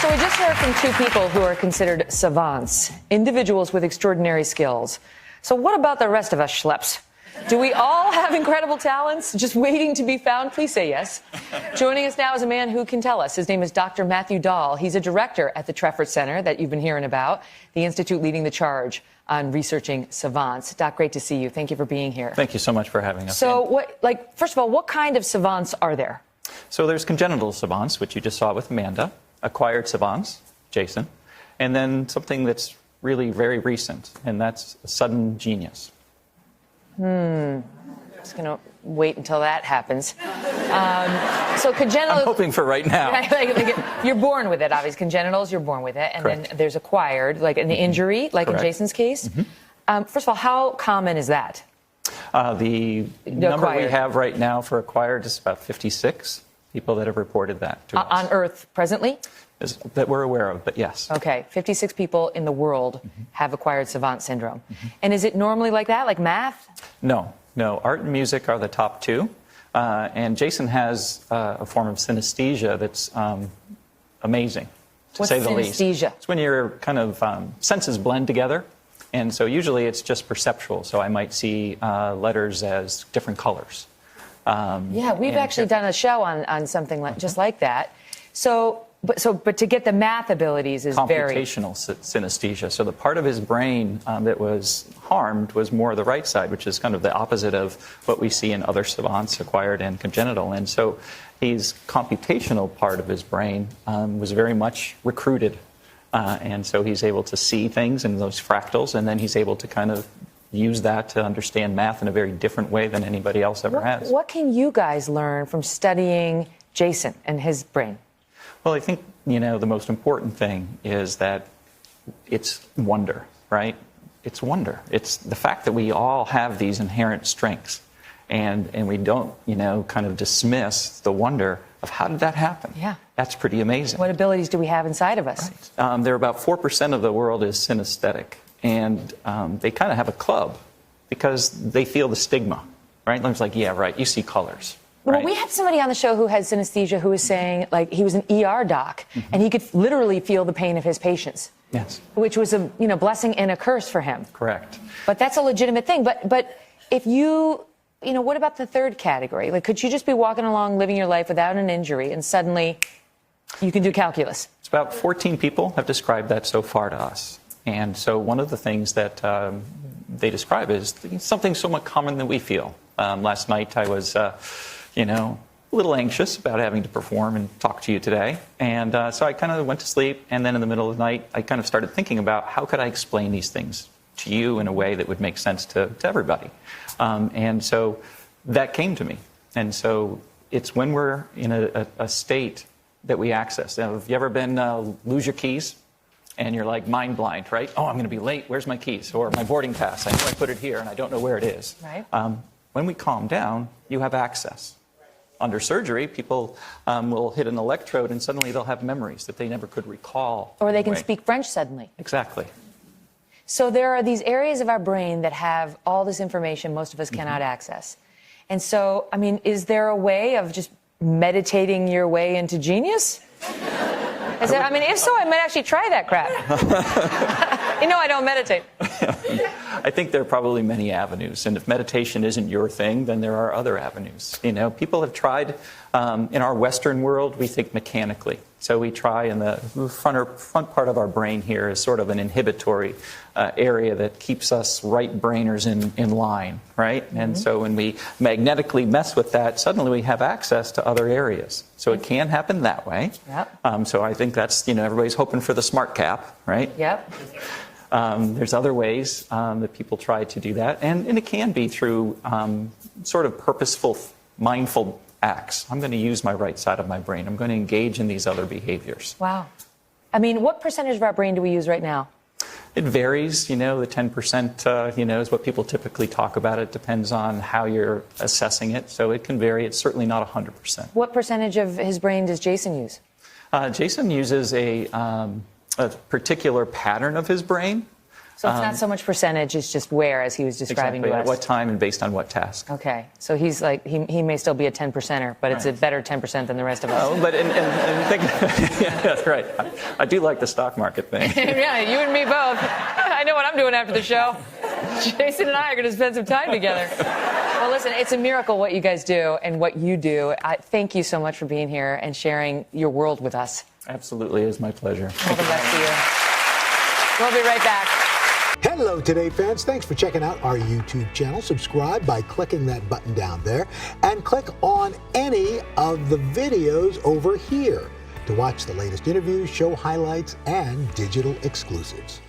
So we just heard from two people who are considered savants, individuals with extraordinary skills. So what about the rest of us schleps? Do we all have incredible talents just waiting to be found? Please say yes. Joining us now is a man who can tell us. His name is Dr. Matthew Dahl. He's a director at the Treffert Center that you've been hearing about, the institute leading the charge on researching savants. Doc, great to see you. Thank you for being here. Thank you so much for having us. So, first of all, what kind of savants are there? So there's congenital savants, which you just saw with Amanda, acquired savants, Jason, and then something that's really very recent, and that's sudden genius. Just going to wait until that happens. So congenital... I'm hoping for right now. You're born with it, obviously. Congenitals, you're born with it. And Correct. Then there's acquired, like an injury, like Correct. in Jason's case. First of all, how common is that? The number we acquired. have right now for acquired is about 56 people that have reported that to us. On Earth presently? That we're aware of, but yes. Okay, 56 people in the world have acquired savant syndrome. And is it normally like that, like math? No. Art and music are the top two. And Jason has a form of synesthesia that's amazing, to say the least. What's synesthesia? It's when your kind of senses blend together. And so usually it's just perceptual. So I might see letters as different colors. Yeah, we've actually done a show on something just like that. But to get the math abilities is very... Computational synesthesia. So the part of his brain that was harmed was more the right side, which is kind of the opposite of what we see in other savants, acquired and congenital. And so his computational part of his brain was very much recruited. And so he's able to see things in those fractals, and then he's able to kind of use that to understand math in a very different way than anybody else ever has. What can you guys learn from studying Jason and his brain? Well, I think, the most important thing is that it's wonder, right? It's wonder. It's the fact that we all have these inherent strengths, and we don't, kind of dismiss the wonder of how did that happen? Yeah. That's pretty amazing. What abilities do we have inside of us? Right. There are about 4% of the world is synesthetic, and they kind of have a club because they feel the stigma, right? It's like, yeah, right, you see colors. Well, right? we had somebody on the show who had synesthesia who was saying, he was an ER doc, and he could literally feel the pain of his patients. Yes. Which was a blessing and a curse for him. Correct. But that's a legitimate thing. But if you, what about the third category? Could you just be walking along, living your life without an injury, and suddenly you can do calculus? It's about 14 people have described that so far to us. And so one of the things that they describe is something somewhat common that we feel. Last night I was... a little anxious about having to perform and talk to you today. And so I kind of went to sleep, and then in the middle of the night, I kind of started thinking about how could I explain these things to you in a way that would make sense to everybody. And so that came to me. And so it's when we're in a state that we access. Now, have you ever been lose your keys? And you're like mind blind, right? Oh, I'm going to be late. Where's my keys? Or my boarding pass. I know I put it here, and I don't know where it is. Right. When we calm down, you have access. Under surgery, people will hit an electrode and suddenly they'll have memories that they never could recall. Or they can speak French suddenly. Exactly. So there are these areas of our brain that have all this information most of us cannot access. And so, is there a way of just meditating your way into genius? If so, I might actually try that crap. I don't meditate. I think there are probably many avenues, and if meditation isn't your thing, then there are other avenues. People have tried, in our Western world, we think mechanically. So we try, in the front part of our brain here is sort of an inhibitory area that keeps us right-brainers in line, right? And so when we magnetically mess with that, suddenly we have access to other areas. So it can happen that way. Yep. So I think that's, everybody's hoping for the smart cap, right? Yep. There's other ways that people try to do that, and it can be through sort of purposeful, mindful acts. I'm going to use my right side of my brain. I'm going to engage in these other behaviors. Wow. What percentage of our brain do we use right now? It varies. The 10%, is what people typically talk about. It depends on how you're assessing it, so it can vary. It's certainly not 100%. What percentage of his brain does Jason use? Jason uses a particular pattern of his brain So it's not so much percentage, it's just where, as he was describing Exactly, to at us. what time and based on what task. Okay, so he's like, he may still be a 10%er, but it's a better 10% than the rest of us. Oh, but and think, yeah, that's right. I do like the stock market thing. Yeah, you and me both. I know what I'm doing after the show. Jason and I are going to spend some time together. Well, listen, it's a miracle what you guys do and what you do. Thank you so much for being here and sharing your world with us. Absolutely, it is my pleasure. All the best to you. We'll be right back. Hello, Today fans. Thanks for checking out our YouTube channel. Subscribe by clicking that button down there and click on any of the videos over here to watch the latest interviews, show highlights, and digital exclusives.